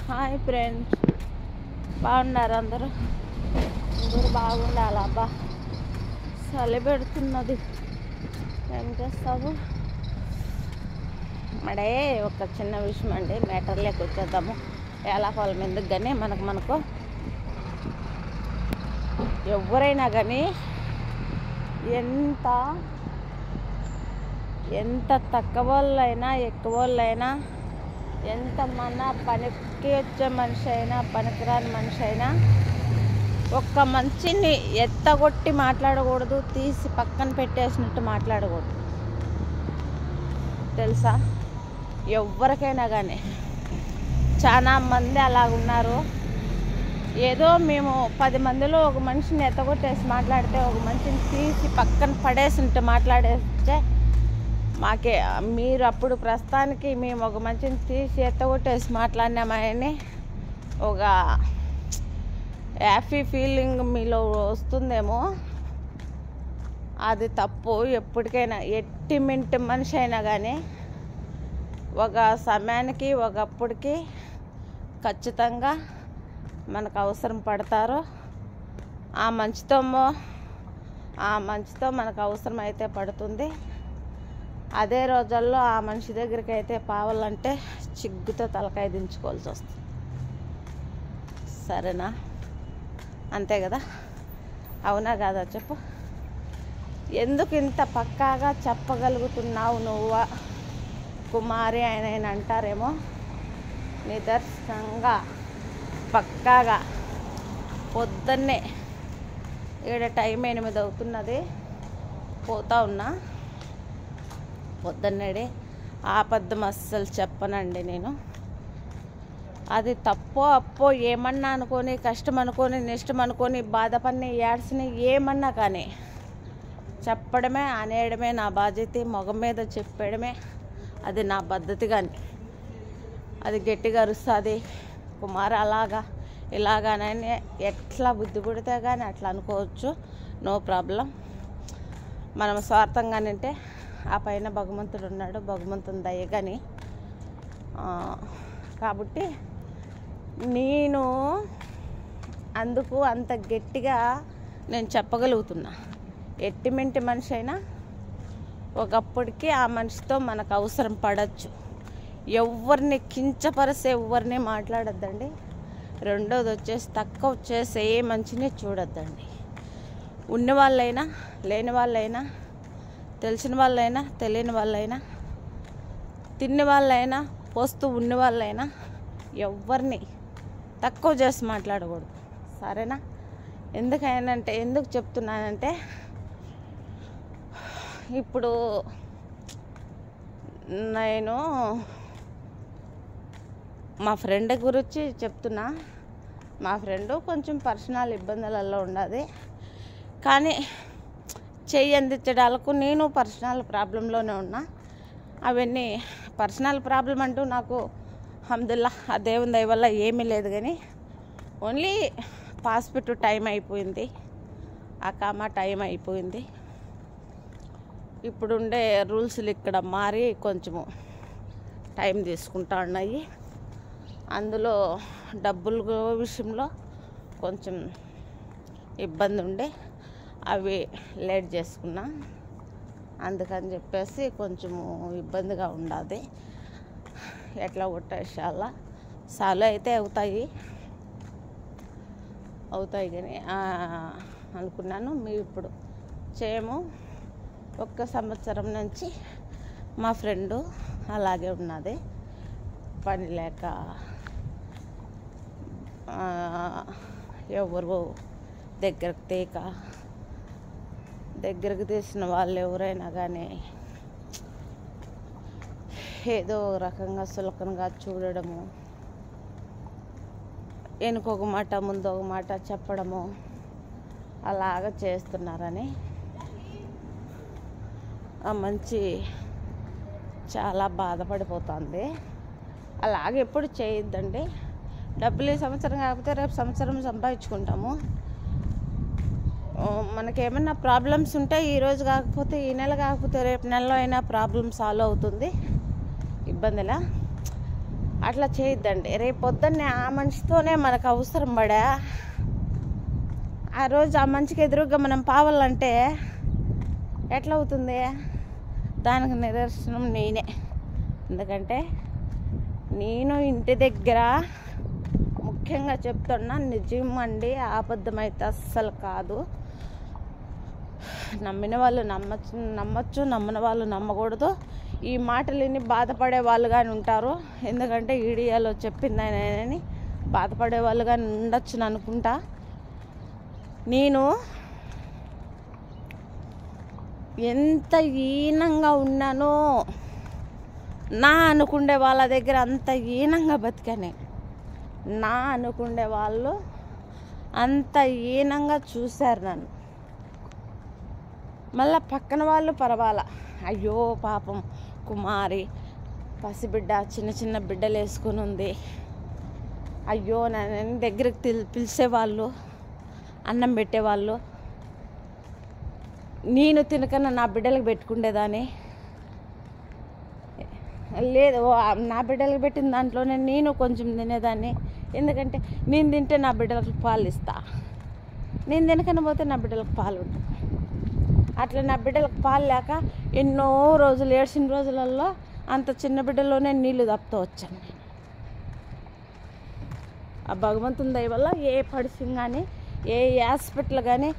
Hi friends, బాగున్నారు అందరూ బాగుండాలి. అబ్బా చలి పెడుతున్నది, ఏం చేస్తావు? మడే ఒక చిన్న విషయం అండి, మ్యాటర్లోకి వచ్చేద్దాము. ఏలాపాల మీదకి కానీ మనకు ఎవరైనా కానీ ఎంత తక్కువ వాళ్ళైనా ఎక్కువ వాళ్ళైనా, ఎంత మన పనికి వచ్చే మనిషి అయినా పనికిరాని మనిషి అయినా ఒక్క మనిషిని ఎత్తగొట్టి మాట్లాడకూడదు, తీసి పక్కన పెట్టేసినట్టు మాట్లాడకూడదు. తెలుసా? ఎవరికైనా కానీ చాలా మంది అలాగున్నారు. ఏదో మేము 10 మందిలో ఒక మనిషిని ఎత్తగొట్టేసి మాట్లాడితే, ఒక మనిషిని తీసి పక్కన పడేసినట్టు మాట్లాడేస్తే మాకే మీరు అప్పుడు ప్రస్తుతానికి మేము ఒక మనిషిని తీసి ఎత్తగొట్టేసి మాట్లాడినామని ఒక హ్యాపీ ఫీలింగ్ మీలో వస్తుందేమో. అది తప్పు. ఎప్పటికైనా ఎట్టిమింటి మనిషి అయినా కానీ ఒక సమయానికి ఒకప్పటికి ఖచ్చితంగా మనకు అవసరం పడతారు. ఆ మంచితో మనకు అవసరం అయితే పడుతుంది. అదే రోజుల్లో ఆ మనిషి దగ్గరికి అయితే పావాలంటే చిగ్గుతో తలకాయ దించుకోవాల్సి వస్తుంది. సరేనా? అంతే కదా? అవునా కాదా చెప్పు? ఎందుకు ఇంత పక్కాగా చెప్పగలుగుతున్నావు నువ్వు కుమారి ఆయన అంటారేమో. నిదర్శనంగా పక్కాగా పొద్దున్నే ఈడ టైం 8 అవుతున్నది, పోతా ఉన్నా. పొద్దున్నేడే అబద్ధం అస్సలు చెప్పనండి నేను. అది తప్పో అప్పో ఏమన్నా అనుకొని, కష్టం అనుకొని, నిష్టం అనుకొని, బాధపడిని ఏడ్చిని ఏమన్నా కానీ చెప్పడమే, అనేయడమే నా బాధ్యత. మొగం మీద చెప్పడమే అది నా పద్ధతి. కానీ అది గట్టిగా అరుస్తుంది కుమార్ అలాగా ఇలాగానని ఎట్లా బుద్ధి పుడితే కానీ అట్లా అనుకోవచ్చు. No problem. మనం స్వార్థంగానంటే ఆ పైన భగవంతుడు ఉన్నాడు, భగవంతుని దయ. కానీ కాబట్టి నేను అందుకు అంత గట్టిగా నేను చెప్పగలుగుతున్నా. ఎట్టిమింటి మనిషి అయినా ఒకప్పటికి ఆ మనిషితో మనకు అవసరం పడవచ్చు. ఎవరిని కించపరిసే ఎవరిని మాట్లాడొద్దండి. రెండోది వచ్చేసి తక్కువ చేసే ఏ మనిషిని చూడొద్దండి. ఉన్న వాళ్ళైనా లేని వాళ్ళైనా, తెలిసిన వాళ్ళైనా తెలియని వాళ్ళైనా, తిన్న వాళ్ళైనా పోస్తూ ఉన్న వాళ్ళైనా ఎవరిని తక్కువ చేసి మాట్లాడకూడదు. సరేనా? ఎందుకు చెప్తున్నానంటే, ఇప్పుడు నేను మా ఫ్రెండ్ గురించి చెప్తున్నా. మా ఫ్రెండు కొంచెం పర్సనల్ ఇబ్బందులలో ఉన్నది. కానీ చెయ్యి అందించడాలకు నేను పర్సనల్ ప్రాబ్లంలోనే ఉన్నా. అవన్నీ పర్సనల్ ప్రాబ్లం అంటూ నాకు అల్హమ్దులిల్లాహ్ ఆ దేవుని దయ వల్ల ఏమీ లేదు. కానీ ఓన్లీ పాస్పోర్ట్ టైం అయిపోయింది, అకామా టైం అయిపోయింది. ఇప్పుడుండే రూల్స్లు ఇక్కడ మారి కొంచెము టైం తీసుకుంటా ఉన్నాయి. అందులో డబ్బుల విషయంలో కొంచెం ఇబ్బంది ఉండే అవి లేట్ చేసుకున్నా. అందుకని చెప్పేసి కొంచెము ఇబ్బందిగా ఉండదు. ఎట్లా కొట్టేసాలా సాలు అయితే అవుతాయి కానీ అనుకున్నాను. మేము ఇప్పుడు చేయము. 1 సంవత్సరం నుంచి మా ఫ్రెండు అలాగే ఉన్నది. పని లేక ఎవరు దగ్గరకు తీసిన వాళ్ళు ఎవరైనా కానీ ఏదో రకంగా సులకనగా చూడడము, వెనుకొక మాట ముందు ఒక మాట చెప్పడము అలాగా చేస్తున్నారని ఆ మంచి చాలా బాధపడిపోతుంది. అలాగే ఎప్పుడు చేయొద్దండి. డబ్బులు ఈ సంవత్సరం కాకపోతే రేపు సంవత్సరం సంపాదించుకుంటాము. మనకేమన్నా ప్రాబ్లమ్స్ ఉంటే ఈరోజు కాకపోతే ఈ నెల కాకపోతే రేపు నెలలో అయినా ప్రాబ్లం సాల్వ్ అవుతుంది. ఇబ్బందిలా అట్లా చేయొద్దండి. రేపు పొద్దున్నే ఆ మనిషితోనే మనకు అవసరం పడా ఆ రోజు ఆ మనిషికి ఎదురుగా మనం పావాలంటే ఎట్లా అవుతుంది? దానికి నిదర్శనం నేనే. ఎందుకంటే నేను ఇంటి దగ్గర ముఖ్యంగా చెప్తున్నా, నిజం అండి, అబద్ధమైతే అస్సలు కాదు. నమ్మిన వాళ్ళు నమ్మచ్చు, నమ్మిన వాళ్ళు నమ్మకూడదు. ఈ మాటలు విని బాధపడే వాళ్ళు కానీ ఉంటారు. ఎందుకంటే ఈడియాలో చెప్పిందని బాధపడే వాళ్ళు కానీ ఉండొచ్చు అనుకుంటా. నేను ఎంత హీనంగా ఉన్నానో నా అనుకుండే వాళ్ళ దగ్గర అంత హీనంగా బతికానే. నా అనుకుండే వాళ్ళు అంత హీనంగా చూశారు నన్ను. మళ్ళీ పక్కన వాళ్ళు పర్వాలా, అయ్యో పాపం కుమారి పసిబిడ్డ చిన్న చిన్న బిడ్డలు వేసుకొని ఉంది, అయ్యో నన్ను దగ్గరికి పిలిచేవాళ్ళు, అన్నం పెట్టేవాళ్ళు. నేను తినకన్నా నా బిడ్డలకు పెట్టుకుండేదాన్ని లేదు. నా బిడ్డలకు పెట్టిన దాంట్లోనే నేను కొంచెం తినేదాన్ని. ఎందుకంటే నేను తింటే నా బిడ్డలకు పాలు ఇస్తా, నేను తినకన్నా పోతే నా బిడ్డలకు పాలు ఉంటాయి. అట్లా నా బిడ్డలకు పాలు లేక ఎన్నో రోజులు ఏడ్చిన రోజులలో అంత చిన్న బిడ్డలోనే నీళ్లు తప్పుతూ వచ్చాను నేను. ఆ భగవంతుని దయ వల్ల ఏ పడిసిన కానీ ఏ హాస్పిటల్ కానీ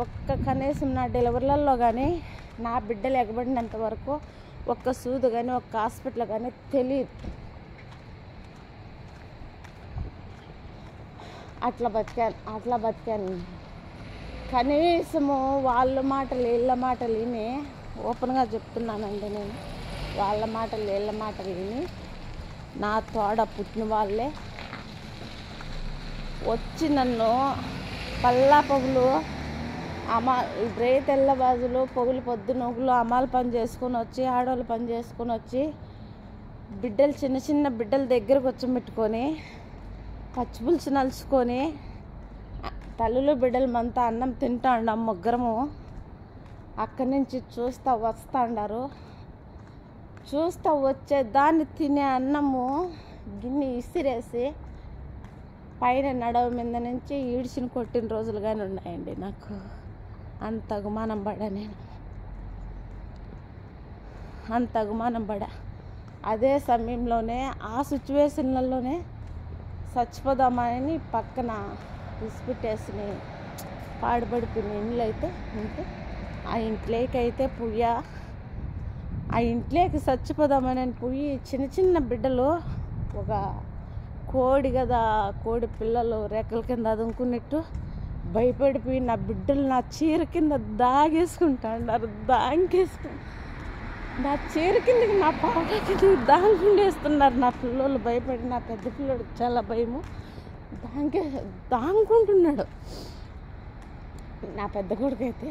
ఒక్క కనీసం నా డెలివరీలలో కానీ నా బిడ్డలు ఎగబడినంత వరకు ఒక్క సూదు కానీ ఒక్క హాస్పిటల్ కానీ తెలియదు. అట్లా బతికాను. కనీసము వాళ్ళ మాటలు వీళ్ళ మాటలు విని, ఓపెన్గా చెప్తున్నానండి నేను, వాళ్ళ మాటలు వీళ్ళ మాటలు విని నా తోడ పుట్టిన వాళ్ళే వచ్చి నన్ను పల్లా పొగులు రే తెల్లబాజులు పొగులు పొద్దునొగులు అమ్మాలు పని చేసుకొని వచ్చి, ఆడవాళ్ళు పని చేసుకొని వచ్చి, బిడ్డలు చిన్న చిన్న బిడ్డల దగ్గరకు వచ్చి పెట్టుకొని పచ్చిపులుసు నలుచుకొని తల్లులు బిడ్డలు మంతా అన్నం తింటా ఉండం ముగ్గురము. అక్కడి నుంచి వస్తూ ఉండారు. వచ్చే దాన్ని తినే అన్నము గిన్నె ఇసిరేసి పైన నడవ మీద నుంచి ఈడ్చిని కొట్టిన రోజులు కానీ ఉన్నాయండి నాకు. అంత అగుమానం పడా నేను, అంత అగుమానం పడా. అదే సమయంలోనే ఆ సిచ్యువేషన్లలోనే చచ్చిపోదామని పక్కన ఇసిపెట్టేసిన పాడుపడిపోయిన ఇండ్లు అయితే ఉంటే ఆ ఇంట్లోకి అయితే ఆ ఇంట్లోకి చచ్చిపోదామని పోయి చిన్న చిన్న బిడ్డలు ఒక కోడి పిల్లలు రెక్కల కింద అదుముకున్నట్టు భయపడిపోయి నా బిడ్డలు నా చీర కింద దాగేసుకుంటారు. నా చీర కిందకి నా పాప కింద దాంగుండేస్తున్నారు నా పిల్లలు. భయపడి నా పెద్ద పిల్లడికి చాలా భయము, దాంగుంటున్నాడు నా పెద్ద కొడుకు అయితే.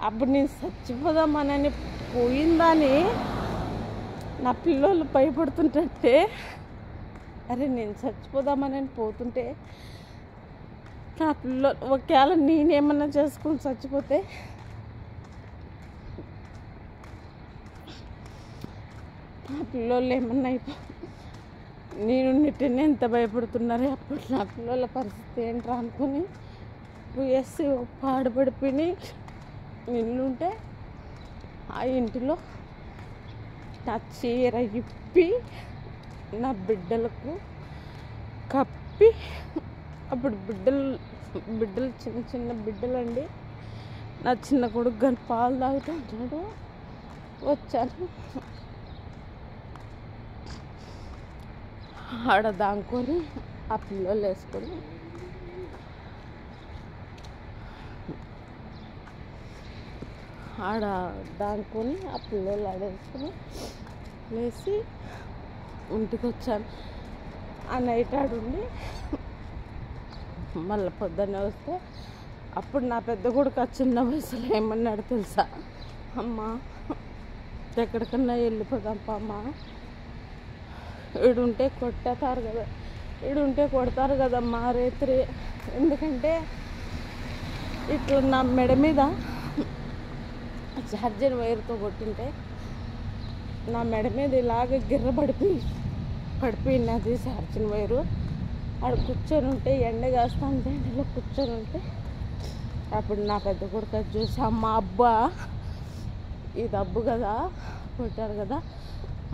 అప్పుడు నేను చచ్చిపోదామనని పోయిందని నా పిల్లలు భయపడుతుంటే, అరే నేను చచ్చిపోదామని పోతుంటే నా పిల్లలు ఒకవేళ నేనేమన్నా చేసుకొని చచ్చిపోతే నా పిల్లలు ఏమన్నా నేను నిట్టనే ఎంత భయపడుతున్నారే. అప్పుడు నా పిల్లల పరిస్థితి ఏంట్రా అనుకుని పోయేసి పాడుపడిపోయి ఇల్లుంటే ఆ ఇంటిలో నా చీర ఇప్పి నా బిడ్డలకు కప్పి, అప్పుడు బిడ్డలు చిన్న చిన్న బిడ్డలండి. నా చిన్న కొడుకు కానీ పాలు తాగుతుంటాడు. వచ్చాను ఆడ దాంకొని ఆ పిల్లలు వేసుకొని ఆ పిల్లలు ఆడేసుకొని లేచి ఇంటికి వచ్చాను. ఆ నైట్ ఆడుండి మళ్ళీ పొద్దున్నే వస్తే అప్పుడు నా పెద్ద కొడుకు ఆ చిన్న వయసులో ఏమన్నాడు తెలుసా? అమ్మ ఎక్కడికన్నా వెళ్ళిపోదాంపా అమ్మ, ఈడుంటే కొడతారు కదమ్మా రేత్రి. ఎందుకంటే ఇట్లా నా మెడ మీద ఛార్జర్ వైర్తో కొట్టింటే నా మెడ మీద ఇలాగ గిర్రబడిపోయి పడిపోయినది చార్జింగ్ వైరు. ఆడ కూర్చొని ఉంటే ఎండ కాస్తా ఉంటే ఎండలో కూర్చొని ఉంటే అప్పుడు నా పెద్ద కొడుకు అది చూసి, అమ్మ అబ్బా ఇది అబ్బు కదా కొట్టారు కదా,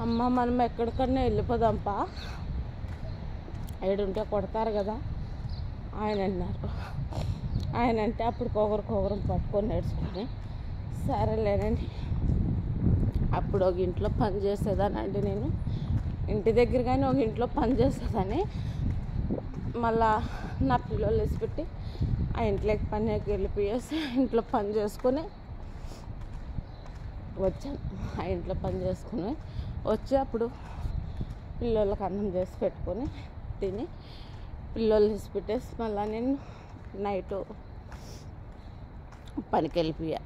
అమ్మ మనం ఎక్కడికన్నా వెళ్ళిపోదాంపా, ఏడుంటే కొడతారు కదా ఆయన అన్నారు. ఆయన అంటే అప్పుడు ఒకరికొకరం పట్టుకొని నడుచుకొని సరేలేనండి. అప్పుడు ఒక ఇంట్లో పని చేసేదానండి నేను, ఇంటి దగ్గర కానీ ఒక ఇంట్లో పని చేసేదాన్ని. మళ్ళా నా పిల్లలు వేసిపెట్టి ఆ ఇంట్లోకి పనికి వెళ్ళిపోయేసి ఇంట్లో పని చేసుకొని వచ్చాను. ఆ ఇంట్లో పని చేసుకుని వచ్చి అప్పుడు పిల్లలకు అన్నం చేసి పెట్టుకొని తిని పిల్లలు వేసి పెట్టేసి మళ్ళీ నేను నైటు పనికి వెళ్ళిపోయా.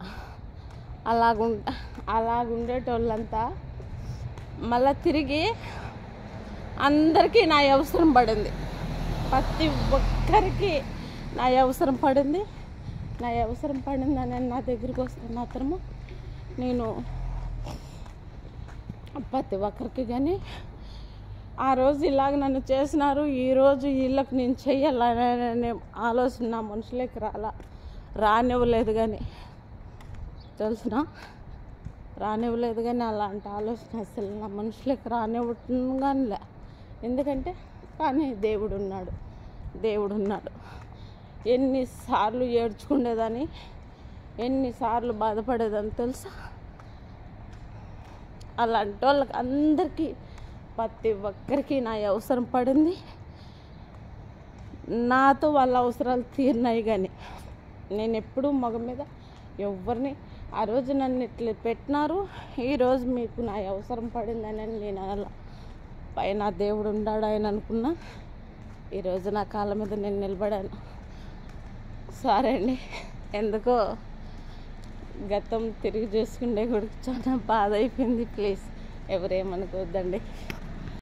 అలాగుండేటోళ్ళంతా మళ్ళీ తిరిగి అందరికీ నా అవసరం పడింది. ప్రతి ఒక్కరికి నా అవసరం పడింది. నా అవసరం పడిందని నా దగ్గరికి వస్తే మాత్రము నేను ప్రతి ఒక్కరికి కానీ ఆ రోజు ఇలాగ నన్ను చేసినారు, ఈరోజు వీళ్ళకి నేను చెయ్యాలనే ఆలోచన నా మనుషులకి రానివ్వలేదు. కానీ తెలిసిన రానివ్వలేదు. కానీ అలాంటి ఆలోచన అసలు నా మనుషులకి రానివ్వటం కానిలే. ఎందుకంటే కానీ దేవుడు ఉన్నాడు. ఎన్నిసార్లు ఏడ్చుకునేదాన్ని, ఎన్నిసార్లు బాధపడేదాన్ని తెలుసా. అలాంటి వాళ్ళకి అందరికీ ప్రతి ఒక్కరికి నా అవసరం పడింది. నాతో వాళ్ళ అవసరాలు తీరినాయి. కానీ నేను ఎప్పుడూ మగ మీద ఎవరిని ఆ రోజు నన్ను ఇట్లా పెట్టినారు, ఈరోజు మీకు నా అవసరం పడిందని నేను అలా పైన దేవుడు ఉన్నాడు ఆయన అనుకున్నా. ఈరోజు నా కాళ్ళ మీద నేను నిలబడాను. సరే అండి, ఎందుకో గతం తిరిగి చూసుకుంటే కూడా చాలా బాధ అయిపోయింది. ప్లీజ్ ఎవరేమనుకోవద్దండి.